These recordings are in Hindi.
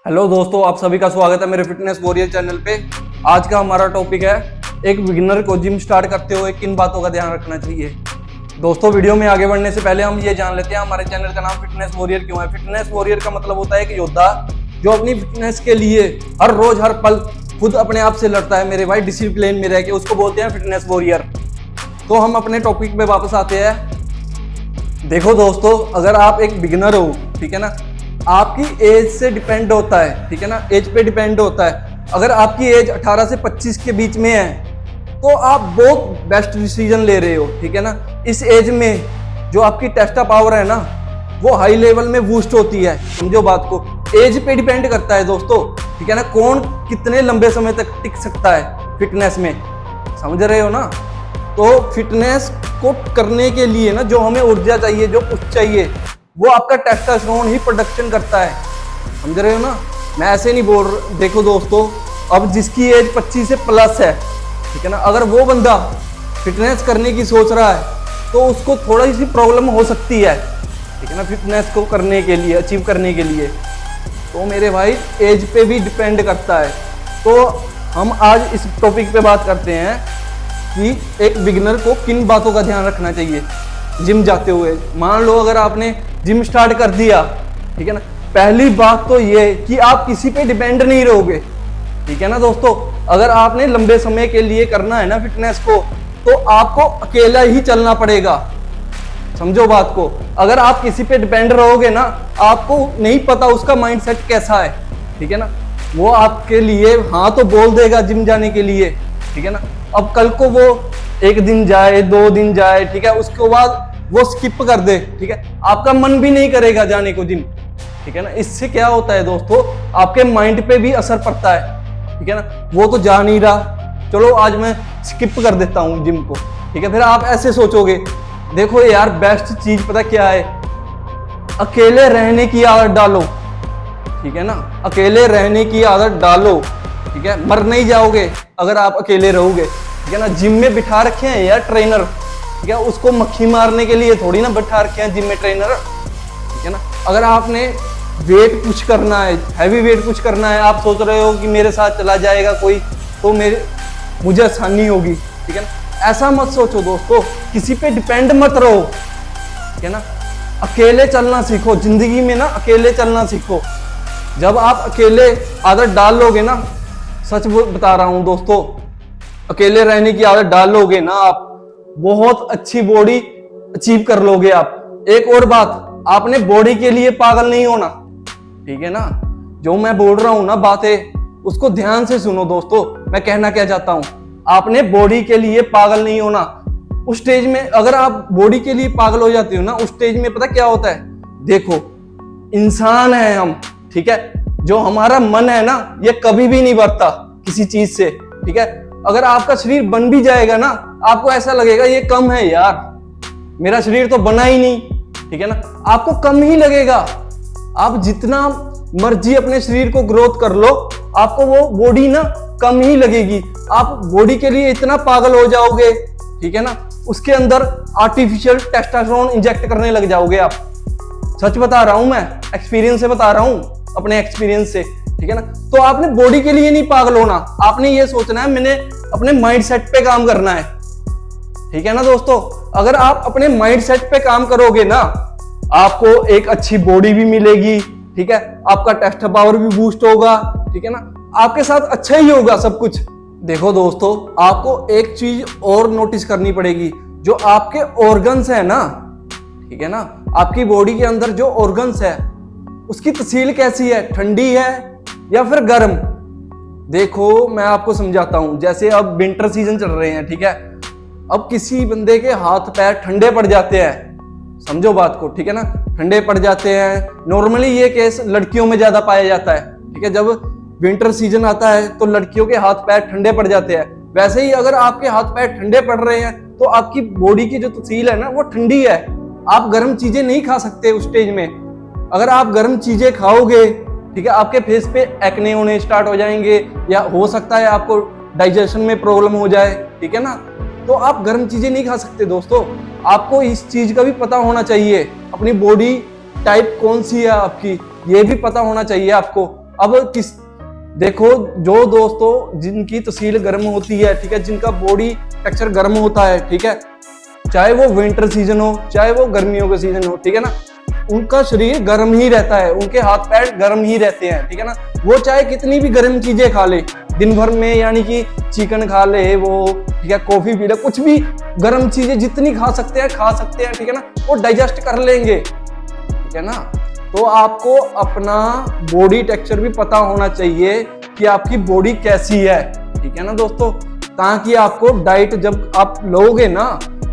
हेलो दोस्तों, आप सभी का स्वागत है मेरे फिटनेस वॉरियर चैनल पे। आज का हमारा टॉपिक है एक बिगिनर को जिम स्टार्ट करते हुए किन बातों का ध्यान रखना चाहिए। दोस्तों, वीडियो में आगे बढ़ने से पहले हम ये जान लेते हैं हमारे चैनल का नाम फिटनेस वॉरियर क्यों है। फिटनेस वॉरियर का मतलब होता है एक योद्धा जो अपनी फिटनेस के लिए हर रोज हर पल खुद अपने आप से लड़ता है मेरे भाई, डिसिप्लिन में रह के, उसको बोलते हैं फिटनेस वॉरियर। तो हम अपने टॉपिक पे वापस आते हैं। देखो दोस्तों, अगर आप एक बिगिनर हो, ठीक है ना, आपकी एज से डिपेंड होता है, ठीक है ना, एज पे डिपेंड होता है। अगर आपकी एज 18 से 25 के बीच में है तो आप बहुत बेस्ट डिसीजन ले रहे हो, ठीक है ना। इस एज में जो आपकी टेस्टा पावर है ना, वो हाई लेवल में बूस्ट होती है, समझो बात को। एज पे डिपेंड करता है दोस्तों, ठीक है ना, कौन कितने लंबे समय तक टिक सकता है फिटनेस में, समझ रहे हो ना। तो फिटनेस को करने के लिए ना जो हमें ऊर्जा चाहिए, जो पुश चाहिए, वो आपका टेस्टोस्टेरोन ही प्रोडक्शन करता है, समझ रहे हो ना। मैं ऐसे नहीं बोल रहा। देखो दोस्तों, अब जिसकी एज 25 से प्लस है, ठीक है ना, अगर वो बंदा फिटनेस करने की सोच रहा है तो उसको थोड़ी सी प्रॉब्लम हो सकती है, ठीक है ना, फिटनेस को करने के लिए, अचीव करने के लिए। तो मेरे भाई, एज पे भी डिपेंड करता है। तो हम आज इस टॉपिक पे बात करते हैं कि एक बिगिनर को किन बातों का ध्यान रखना चाहिए जिम जाते हुए। मान लो अगर आपने जिम स्टार्ट कर दिया, ठीक है ना, पहली बात तो ये कि आप किसी पे डिपेंड नहीं रहोगे, ठीक है ना दोस्तों। अगर आपने लंबे समय के लिए करना है ना फिटनेस को, तो आपको अकेला ही चलना पड़ेगा, समझो बात को। अगर आप किसी पे डिपेंड रहोगे ना, आपको नहीं पता उसका माइंडसेट कैसा है, ठीक है ना। वो आपके लिए हाँ तो बोल देगा जिम जाने के लिए, ठीक है ना। अब कल को वो एक दिन जाए, 2 दिन जाए, ठीक है, उसके बाद वो स्किप कर दे, ठीक है, आपका मन भी नहीं करेगा जाने को जिम, ठीक है ना। इससे क्या होता है दोस्तों, आपके माइंड पे भी असर पड़ता है, ठीक है ना। वो तो जा नहीं रहा, चलो आज मैं स्किप कर देता हूँ जिम को, ठीक है। फिर आप ऐसे सोचोगे। देखो यार, बेस्ट चीज पता क्या है, अकेले रहने की आदत डालो, ठीक है ना, अकेले रहने की आदत डालो, ठीक है। मर नहीं जाओगे अगर आप अकेले रहोगे, ठीक है ना। जिम में बिठा रखे हैं यार ट्रेनर, ठीक है, उसको मक्खी मारने के लिए थोड़ी ना बैठा रखे हैं जिम में ट्रेनर, ठीक है ना। अगर आपने वेट पुश करना है, हैवी वेट पुश करना है, आप सोच रहे हो कि मेरे साथ चला जाएगा कोई तो मुझे आसानी होगी, ठीक है ना, ऐसा मत सोचो दोस्तों। किसी पे डिपेंड मत रहो, ठीक है ना। अकेले चलना सीखो जिंदगी में ना, अकेले चलना सीखो। जब आप अकेले आदत डाल लोगे ना, सच बता रहा हूं दोस्तों, अकेले रहने की आदत डाल लोगे ना, आप बहुत अच्छी बॉडी अचीव कर लोगे आप। एक और बात, आपने बॉडी के लिए पागल नहीं होना, ठीक है ना। जो मैं बोल रहा हूं ना बातें, उसको ध्यान से सुनो दोस्तों। मैं कहना क्या चाहता हूं, आपने बॉडी के लिए पागल नहीं होना। उस स्टेज में अगर आप बॉडी के लिए पागल हो जाते हो ना, उस स्टेज में पता क्या होता है, देखो इंसान है हम, ठीक है, जो हमारा मन है ना, ये कभी भी नहीं बढ़ता किसी चीज से, ठीक है। अगर आपका शरीर बन भी जाएगा ना, आपको ऐसा लगेगा ये कम है यार, मेरा शरीर तो बना ही नहीं, ठीक है ना, आपको कम ही लगेगा। आप जितना मर्जी अपने शरीर को ग्रोथ कर लो, आपको वो बॉडी ना कम ही लगेगी। आप बॉडी के लिए इतना पागल हो जाओगे, ठीक है ना, उसके अंदर आर्टिफिशियल टेस्टोस्टेरोन इंजेक्ट करने लग जाओगे आप। सच बता रहा हूं मैं, एक्सपीरियंस से बता रहा हूं, अपने एक्सपीरियंस से, ठीक है ना। तो आपने बॉडी के लिए नहीं पागल होना, आपने ये सोचना है मैंने अपने माइंड सेट पे काम करना है, ठीक है ना दोस्तों। अगर आप अपने माइंड सेट पे काम करोगे ना, आपको एक अच्छी बॉडी भी मिलेगी, ठीक है, आपका टेस्ट पावर भी बूस्ट होगा, ठीक है ना, आपके साथ अच्छा ही होगा सब कुछ। देखो दोस्तों, आपको एक चीज और नोटिस करनी पड़ेगी, जो आपके ऑर्गन्स है ना, ठीक है ना, आपकी बॉडी के अंदर जो ऑर्गन्स है, उसकी तस्वीर कैसी है, ठंडी है या फिर गर्म। देखो मैं आपको समझाता हूं। जैसे अब विंटर सीजन चल रहे हैं, ठीक है, अब किसी बंदे के हाथ पैर ठंडे पड़ जाते हैं, समझो बात को, ठीक है ना, ठंडे पड़ जाते हैं। नॉर्मली ये केस लड़कियों में ज्यादा पाया जाता है, ठीक है। जब विंटर सीजन आता है तो लड़कियों के हाथ पैर ठंडे पड़ जाते हैं। वैसे ही अगर आपके हाथ पैर ठंडे पड़ रहे हैं तो आपकी बॉडी की जो तस्वीर है ना, वो ठंडी है। आप गर्म चीजें नहीं खा सकते उस स्टेज में। अगर आप गर्म चीजें खाओगे, ठीक है, आपके फेस पे एक्ने होने स्टार्ट हो जाएंगे, या हो सकता है आपको डाइजेशन में प्रॉब्लम हो जाए, ठीक है ना। तो आप गर्म चीजें नहीं खा सकते दोस्तों। आपको इस चीज का भी पता होना चाहिए, अपनी बॉडी टाइप कौन सी है आपकी, ये भी पता होना चाहिए आपको। अब किस देखो, जो दोस्तों जिनकी तस्वीर गर्म होती है, ठीक है, जिनका बॉडी टेक्सचर गर्म होता है, ठीक है, चाहे वो विंटर सीजन हो चाहे वो गर्मियों का सीजन हो, ठीक है ना, उनका शरीर गर्म ही रहता है, उनके हाथ पैर गर्म ही रहते हैं, ठीक है ना। वो चाहे कितनी भी गर्म चीजें खा ले दिन भर में, यानी कि चिकन खा ले वो, ठीक है, कॉफी पी ले, कुछ भी गर्म चीजें जितनी खा सकते हैं, ठीक है ना, वो डाइजेस्ट कर लेंगे, ठीक है ना। तो आपको अपना बॉडी टेक्सचर भी पता होना चाहिए कि आपकी बॉडी कैसी है, ठीक है ना दोस्तों, ताकि आपको डाइट जब आप लोगे ना,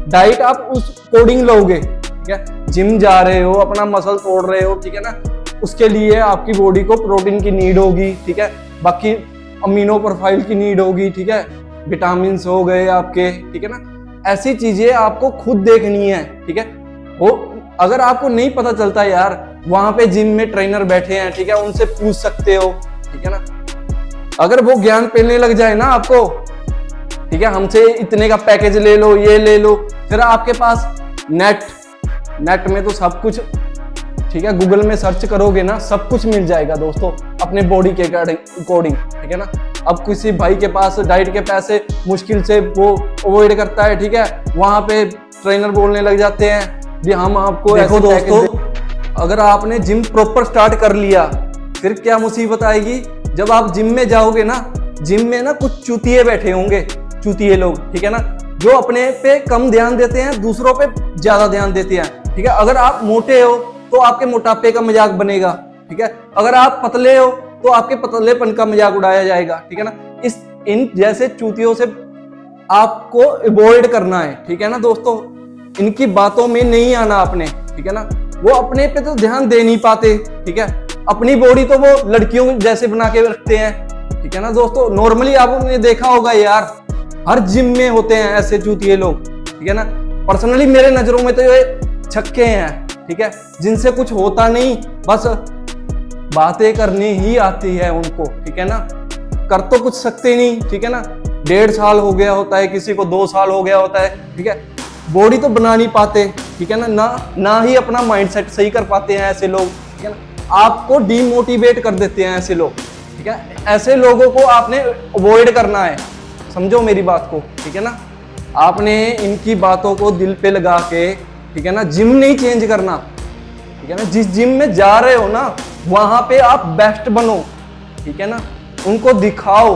डाइट आप उस अकॉर्डिंग लोगे, ठीक है। जिम जा रहे हो, अपना मसल तोड़ रहे हो, ठीक है ना, उसके लिए आपकी बॉडी को प्रोटीन की नीड होगी, ठीक है, बाकी अमीनो प्रोफाइल की नीड होगी, ठीक है, विटामिन हो गए आपके, ठीक है ना। ऐसी चीजें आपको खुद देखनी है, ठीक है। वो अगर आपको नहीं पता चलता यार, वहां पे जिम में ट्रेनर बैठे हैं, ठीक है, उनसे पूछ सकते हो, ठीक है ना। अगर वो ज्ञान पेलने लग जाए ना आपको, ठीक है, हमसे इतने का पैकेज ले लो, ये ले लो, फिर आपके पास नेट में तो सब कुछ, ठीक है, गूगल में सर्च करोगे ना, सब कुछ मिल जाएगा दोस्तों अपने बॉडी के अकॉर्डिंग, ठीक है ना। अब किसी भाई के पास डाइट के पैसे मुश्किल से वो अवॉइड करता है, ठीक है, वहां पे ट्रेनर बोलने लग जाते हैं भी हम आपको, देखो दोस्तों, अगर आपने जिम प्रॉपर स्टार्ट कर लिया, फिर क्या मुसीबत आएगी, जब आप जिम में जाओगे ना, जिम में ना कुछ चूतिए बैठे होंगे, चूतिए लोग, ठीक है ना, जो अपने पे कम ध्यान देते हैं, दूसरों पे ज्यादा ध्यान देते हैं, ठीक है। अगर आप मोटे हो तो आपके मोटापे का मजाक बनेगा, ठीक है, अगर आप पतले हो तो आपके पतलेपन का मजाक उड़ाया जाएगा, ठीक है ना। इन जैसे चूतियों से आपको अवॉइड करना है, ठीक है ना दोस्तों, इनकी बातों में नहीं आना आपने, ठीक है ना। वो अपने पे तो ध्यान दे नहीं पाते, ठीक है, अपनी बॉडी तो वो लड़कियों जैसे बना के रखते हैं, ठीक है ना दोस्तों। नॉर्मली आपने देखा होगा यार, हर जिम में होते हैं ऐसे चूतिए लोग, ठीक है ना। पर्सनली मेरे नजरों में तो ये छक्के हैं, ठीक है, जिनसे कुछ होता नहीं, बस बातें करनी ही आती है उनको, ठीक है ना, कर तो कुछ सकते नहीं, ठीक है ना। 1.5 साल हो गया होता है, किसी को 2 साल हो गया होता है, ठीक है, बॉडी तो बना नहीं पाते, ठीक है ना ही अपना माइंडसेट सही कर पाते हैं ऐसे लोग, ठीक है ना। आपको डीमोटिवेट कर देते हैं ऐसे लोग, ठीक है। ऐसे लोगों को आपने अवॉइड करना है, समझो मेरी बात को, ठीक है ना। आपने इनकी बातों को दिल पे लगा के, ठीक है ना, जिम नहीं चेंज करना, ठीक है ना। जिस जिम में जा रहे हो ना, वहां पे आप बेस्ट बनो, ठीक है ना। उनको दिखाओ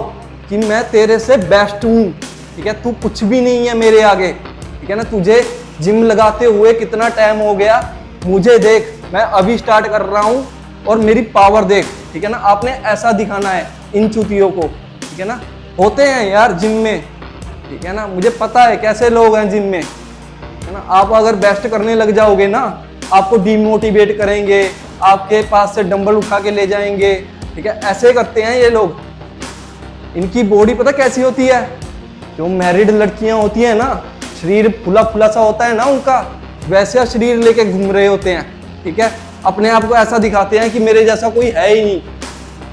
कि मैं तेरे से बेस्ट हूं, ठीक है, तू कुछ भी नहीं है मेरे आगे, ठीक है ना। तुझे जिम लगाते हुए कितना टाइम हो गया, मुझे देख, मैं अभी स्टार्ट कर रहा हूं और मेरी पावर देख, ठीक है ना। आपने ऐसा दिखाना है इन चूतियों को, ठीक है ना। होते हैं यार जिम में, ठीक है ना, मुझे पता है कैसे लोग हैं जिम में, है ना। आप अगर बेस्ट करने लग जाओगे ना, आपको डीमोटिवेट करेंगे, आपके पास से डंबल उठा के ले जाएंगे, ठीक है, ऐसे करते हैं ये लोग। इनकी बॉडी पता कैसी होती है, जो मैरिड लड़कियां होती हैं ना, शरीर फुला फुला सा होता है ना उनका, वैसा शरीर लेके घूम रहे होते हैं, ठीक है। अपने आप को ऐसा दिखाते हैं कि मेरे जैसा कोई है ही नहीं,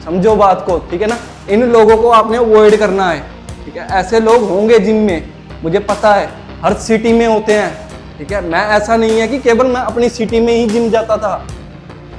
समझो बात को, ठीक है ना। इन लोगों को आपने अवॉइड करना है, ठीक है। ऐसे लोग होंगे जिम में, मुझे पता है, हर सिटी में होते हैं, ठीक है। मैं ऐसा नहीं है कि केवल मैं अपनी सिटी में ही जिम जाता था,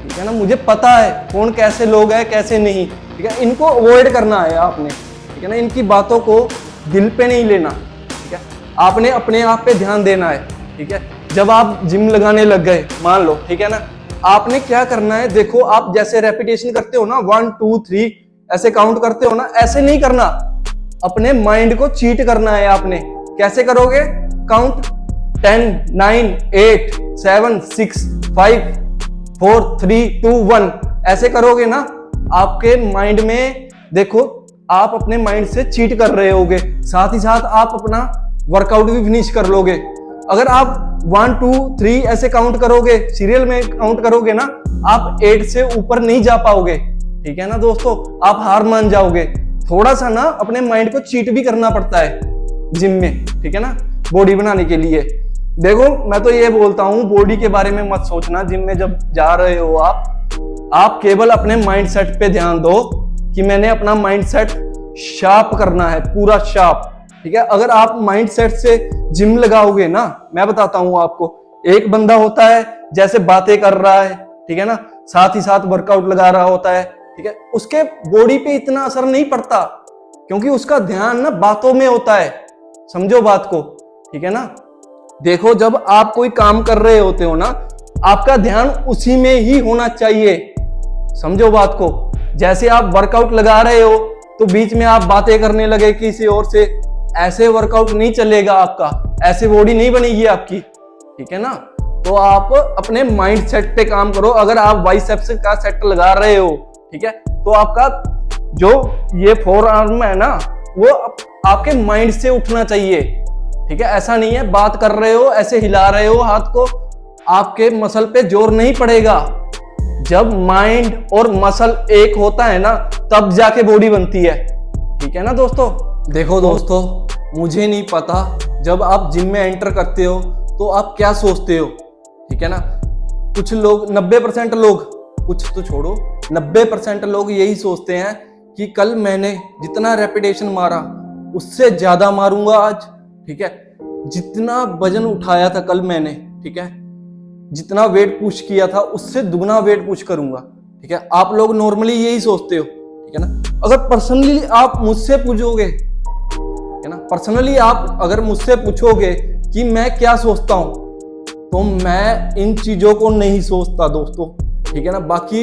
ठीक है ना। मुझे पता है कौन कैसे लोग हैं कैसे नहीं, ठीक है। इनको अवॉइड करना है आपने, ठीक है ना। इनकी बातों को दिल पे नहीं लेना, ठीक है। आपने अपने आप पे ध्यान देना है, ठीक है। जब आप जिम लगाने लग गए, मान लो, ठीक है ना, आपने क्या करना है, देखो, आप जैसे रेपिटेशन करते हो ना, 1 2 3 ऐसे काउंट करते हो ना, ऐसे नहीं करना। अपने माइंड को चीट करना है आपने। कैसे करोगे? काउंट 10 9 8 7 6 5 4 3 2 1 ऐसे करोगे ना, आपके माइंड में, देखो, आप अपने माइंड से चीट कर रहे होगे, साथ ही साथ आप अपना वर्कआउट भी फिनिश कर लोगे। अगर आप 1 2 3 ऐसे काउंट करोगे, सीरियल में काउंट करोगे ना, आप 8 से ऊपर नहीं जा पाओगे, ठीक है ना दोस्तों। आप हार मान जाओगे। थोड़ा सा ना अपने माइंड को चीट भी करना पड़ता है जिम में, ठीक है ना, बॉडी बनाने के लिए। देखो, मैं तो ये बोलता हूँ, बॉडी के बारे में मत सोचना जिम में जब जा रहे हो आप केवल अपने माइंड सेट पे ध्यान दो कि मैंने अपना माइंड सेट शार्प करना है, पूरा शार्प, ठीक है। अगर आप माइंड सेट से जिम लगाओगे ना, मैं बताता हूं आपको, एक बंदा होता है जैसे बातें कर रहा है, ठीक है ना, साथ ही साथ वर्कआउट लगा रहा होता है, ठीक है, उसके बॉडी पे इतना असर नहीं पड़ता, क्योंकि उसका ध्यान ना बातों में होता है। समझो बात को, ठीक है ना। देखो, जब आप कोई काम कर रहे होते हो ना, आपका ध्यान उसी में ही होना चाहिए। समझो बात को। जैसे आप वर्कआउट लगा रहे हो तो बीच में आप बातें करने लगे किसी और से, ऐसे वर्कआउट नहीं चलेगा आपका, ऐसे बॉडी नहीं बनेगी आपकी, ठीक है ना। तो आप अपने माइंड सेट पे काम करो। अगर आप बाइसेप्स का सेट लगा रहे हो, ठीक है, तो आपका जो ये फोर आर्म है ना, वो आपके माइंड से उठना चाहिए, ठीक है। ऐसा नहीं है बात कर रहे हो ऐसे हिला रहे हो हाथ को, आपके मसल पे जोर नहीं पड़ेगा। जब माइंड और मसल एक होता है ना, तब जाके बॉडी बनती है, ठीक है ना दोस्तों। देखो दोस्तों, मुझे नहीं पता जब आप जिम में एंटर करते हो तो आप क्या सोचते हो, ठीक है ना। कुछ लोग 90% लोग, कुछ तो छोड़ो, 90% लोग यही सोचते हैं कि कल मैंने जितना रेपिटेशन मारा उससे ज्यादा मारूंगा आज, ठीक है। जितना वजन उठाया था कल मैंने, ठीक है, जितना वेट पुश किया था उससे दुगना वेट पुश करूंगा, ठीक है। आप लोग नॉर्मली यही सोचते हो, ठीक है ना। अगर पर्सनली आप मुझसे पूछोगे, ठीक है ना, पर्सनली आप अगर मुझसे पूछोगे कि मैं क्या सोचता हूं, तो मैं इन चीजों को नहीं सोचता दोस्तों, ठीक है ना। बाकी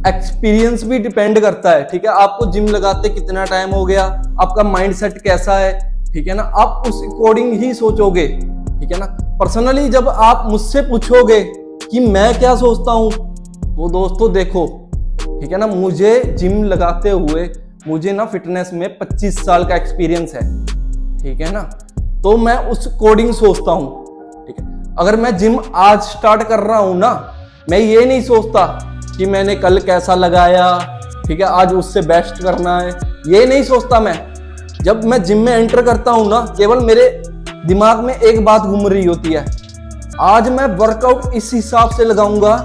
एक्सपीरियंस भी डिपेंड करता है, ठीक है। आपको जिम लगाते कितना टाइम हो गया, आपका माइंड सेट कैसा है, ठीक है ना, आप उस अकॉर्डिंग ही सोचोगे, ठीक है ना। पर्सनली जब आप मुझसे पूछोगे कि मैं क्या सोचता हूं, तो दोस्तों देखो, ठीक है ना, मुझे जिम लगाते हुए मुझे ना फिटनेस में 25 साल का एक्सपीरियंस है, ठीक है ना। तो मैं उस अकॉर्डिंग सोचता हूं, ठीक है। अगर मैं जिम आज स्टार्ट कर रहा हूं ना, मैं ये नहीं सोचता कि मैंने कल कैसा लगाया, ठीक है, आज उससे बेस्ट करना है, ये नहीं सोचता मैं। जब मैं जिम में एंटर करता हूं ना, केवल मेरे दिमाग में एक बात घूम रही होती है, आज मैं वर्कआउट इस हिसाब से लगाऊंगा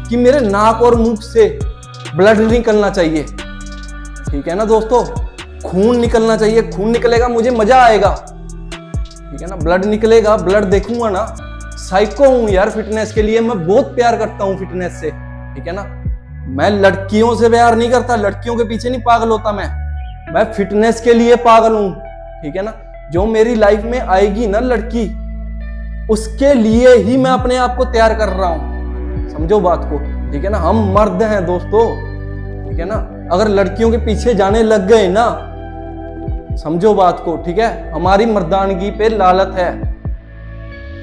कि मेरे नाक और मुंह से ब्लड निकलना चाहिए, ठीक है ना दोस्तों। खून निकलना चाहिए, खून निकलेगा मुझे मजा आएगा, ठीक है ना। ब्लड निकलेगा, ब्लड देखूंगा ना। साइको हूं यार फिटनेस के लिए, मैं बहुत प्यार करता हूं फिटनेस से, ठीक है ना। मैं लड़कियों से प्यार नहीं करता, लड़कियों के पीछे नहीं पागल होता मैं फिटनेस के लिए पागल हूं, ठीक है ना। जो मेरी लाइफ में आएगी ना लड़की, उसके लिए ही मैं अपने आप को तैयार कर रहा हूं। समझो बात को, ठीक है ना। हम मर्द हैं दोस्तों, ठीक है ना। अगर लड़कियों के पीछे जाने लग गए ना, समझो बात को, ठीक है, हमारी मर्दानगी पे लालत है,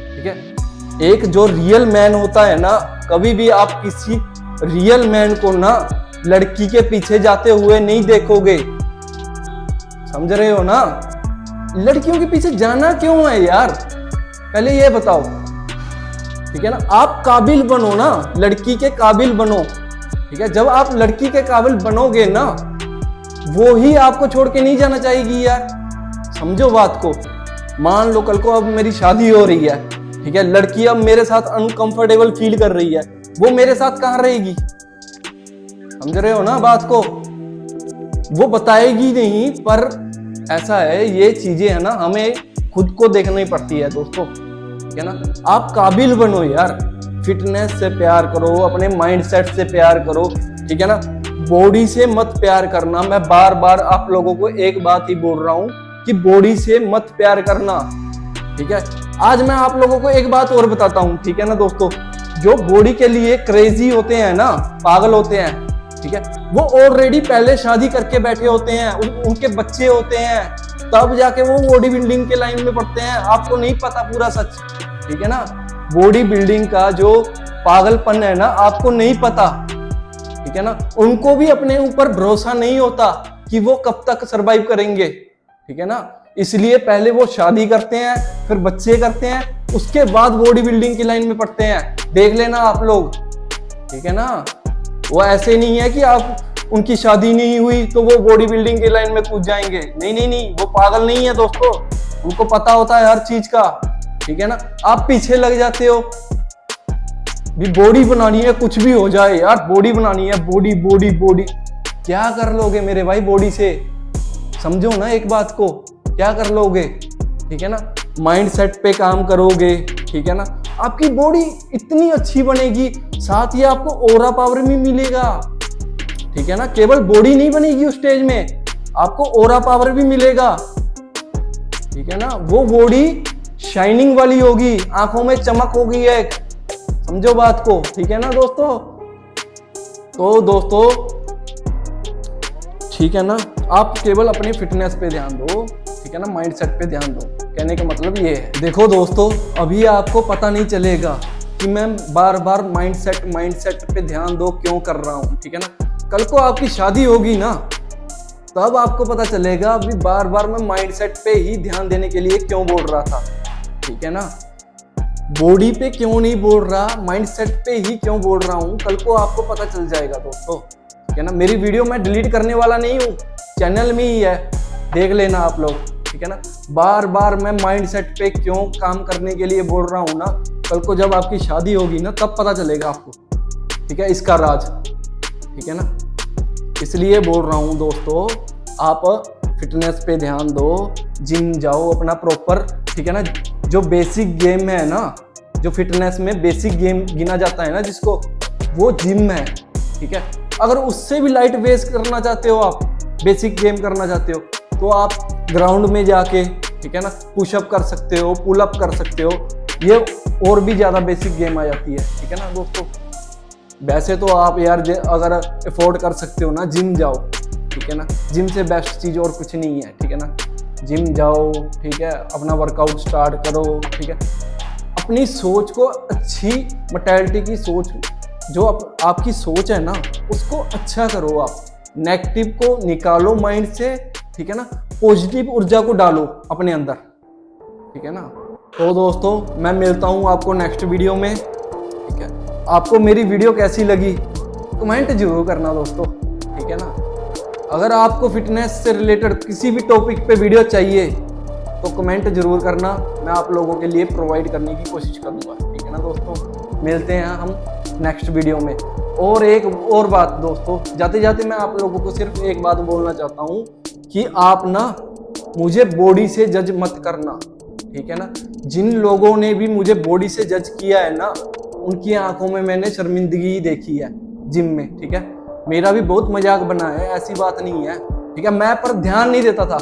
ठीक है। एक जो रियल मैन होता है ना, कभी भी आप किसी रियल मैन को ना लड़की के पीछे जाते हुए नहीं देखोगे, समझ रहे हो ना। लड़कियों के पीछे जाना क्यों है यार, पहले ये बताओ, ठीक है ना। आप काबिल बनो ना, लड़की के काबिल बनो, ठीक है। जब आप लड़की के काबिल बनोगे ना, वो ही आपको छोड़ के नहीं जाना चाहेगी यार। समझो बात को। मान लो कल को अब मेरी शादी हो रही है, ठीक है, लड़की अब मेरे साथ अनकंफर्टेबल फील कर रही है, वो मेरे साथ कहाँ रहेगी, समझ रहे हो ना बात को। वो बताएगी नहीं, पर ऐसा है, ये चीजें है ना, हमें खुद को देखना ही पड़ती है दोस्तों, ठीक है ना। आप काबिल बनो यार, फिटनेस से प्यार करो, अपने माइंड सेट से प्यार करो, ठीक है ना। बॉडी से मत प्यार करना। मैं बार बार आप लोगों को एक बात ही बोल रहा हूं कि बॉडी से मत प्यार करना, ठीक है। आज मैं आप लोगों को एक बात और बताता हूं, ठीक है ना दोस्तों। जो बॉडी के लिए क्रेजी होते हैं ना, पागल होते हैं, ठीक है, वो ऑलरेडी पहले शादी करके बैठे होते हैं, उनके बच्चे होते हैं, तब जाके वो बॉडी बिल्डिंग के लाइन में पड़ते हैं। आपको नहीं पता पूरा सच, ठीक है ना। बॉडी बिल्डिंग का जो पागलपन है ना, आपको नहीं पता, ठीक है ना। उनको भी अपने ऊपर भरोसा नहीं होता कि वो कब तक सरवाइव करेंगे, ठीक है ना। इसलिए पहले वो शादी करते हैं, फिर बच्चे करते हैं, उसके बाद बॉडी बिल्डिंग की लाइन में पड़ते हैं। देख लेना आप लोग, ठीक है ना। वो ऐसे नहीं है कि आप उनकी शादी नहीं हुई तो वो बॉडी बिल्डिंग की लाइन में कूद जाएंगे, नहीं नहीं नहीं, वो पागल नहीं है दोस्तों, उनको पता होता है हर चीज का, ठीक है ना। आप पीछे लग जाते हो, भी बॉडी बनानी है, कुछ भी हो जाए यार, बॉडी बनानी है, बॉडी बॉडी बॉडी। क्या कर लोगे मेरे भाई बॉडी से, समझो ना एक बात को, क्या कर लोगे, ठीक है ना। माइंड सेट पे काम करोगे, ठीक है ना, आपकी बॉडी इतनी अच्छी बनेगी, साथ ही आपको ऑरा पावर भी मिलेगा, ठीक है ना। केवल बॉडी नहीं बनेगी उस स्टेज में, आपको ऑरा पावर भी मिलेगा, ठीक है ना। वो बॉडी शाइनिंग वाली होगी, आंखों में चमक होगी एक, समझो बात को, ठीक है ना दोस्तों। तो दोस्तों ठीक है ना, आप केवल अपनी फिटनेस पे ध्यान दो, ठीक है ना, माइंडसेट पे ध्यान दो। कहने का मतलब ये है। देखो दोस्तों, अभी आपको पता नहीं चलेगा कि मैं बार बार माइंडसेट पे ध्यान दो क्यों कर रहा हूँ, ठीक है ना। कल को आपकी शादी होगी ना, तब आपको पता चलेगा अभी बार बार मैं माइंडसेट पे ही ध्यान देने के लिए क्यों बोल रहा था, ठीक है ना। बॉडी पे क्यों नहीं बोल रहा, माइंडसेट पे ही क्यों बोल रहा हूँ, कल को आपको पता चल जाएगा दोस्तों, ठीक है ना। मेरी वीडियो मैं डिलीट करने वाला नहीं हूँ, चैनल में ही है, देख लेना आप लोग, ठीक है ना। बार बार मैं माइंडसेट पे क्यों काम करने के लिए बोल रहा हूँ ना, कल को जब आपकी शादी होगी ना, तब पता चलेगा आपको, ठीक है, इसका राज, ठीक है ना। इसलिए बोल रहा हूँ दोस्तों, आप फिटनेस पे ध्यान दो, जिम जाओ अपना प्रॉपर, ठीक है ना। जो बेसिक गेम है ना, जो फिटनेस में बेसिक गेम गिना जाता है ना जिसको, वो जिम है, ठीक है। अगर उससे भी लाइट वेट करना चाहते हो, आप बेसिक गेम करना चाहते हो, तो आप ग्राउंड में जाके, ठीक है ना, पुशअप कर सकते हो, पुल अप कर सकते हो, ये और भी ज़्यादा बेसिक गेम आ जाती है, ठीक है ना दोस्तों। वैसे तो आप यार अगर अफोर्ड कर सकते हो ना, जिम जाओ, ठीक है ना। जिम से बेस्ट चीज़ और कुछ नहीं है, ठीक है ना। जिम जाओ, ठीक है, अपना वर्कआउट स्टार्ट करो, ठीक है। अपनी सोच को अच्छी मेंटालिटी की सोच, जो आपकी सोच है ना, उसको अच्छा करो आप, नेगेटिव को निकालो माइंड से, ठीक है ना। पॉजिटिव ऊर्जा को डालो अपने अंदर, ठीक है ना। तो दोस्तों मैं मिलता हूँ आपको नेक्स्ट वीडियो में, ठीक है। आपको मेरी वीडियो कैसी लगी कमेंट जरूर करना दोस्तों, ठीक है ना। अगर आपको फिटनेस से रिलेटेड किसी भी टॉपिक पे वीडियो चाहिए तो कमेंट जरूर करना, मैं आप लोगों के लिए प्रोवाइड करने की कोशिश करूँगा, ठीक है ना दोस्तों। मिलते हैं हम नेक्स्ट वीडियो में। और एक और बात दोस्तों, जाते जाते मैं आप लोगों को सिर्फ एक बात बोलना चाहता हूँ कि आप ना मुझे बॉडी से जज मत करना, ठीक है ना। जिन लोगों ने भी मुझे बॉडी से जज किया है ना, उनकी आंखों में मैंने शर्मिंदगी देखी है जिम में, ठीक है। मेरा भी बहुत मजाक बना है, ऐसी बात नहीं है, ठीक है। मैं पर ध्यान नहीं देता था,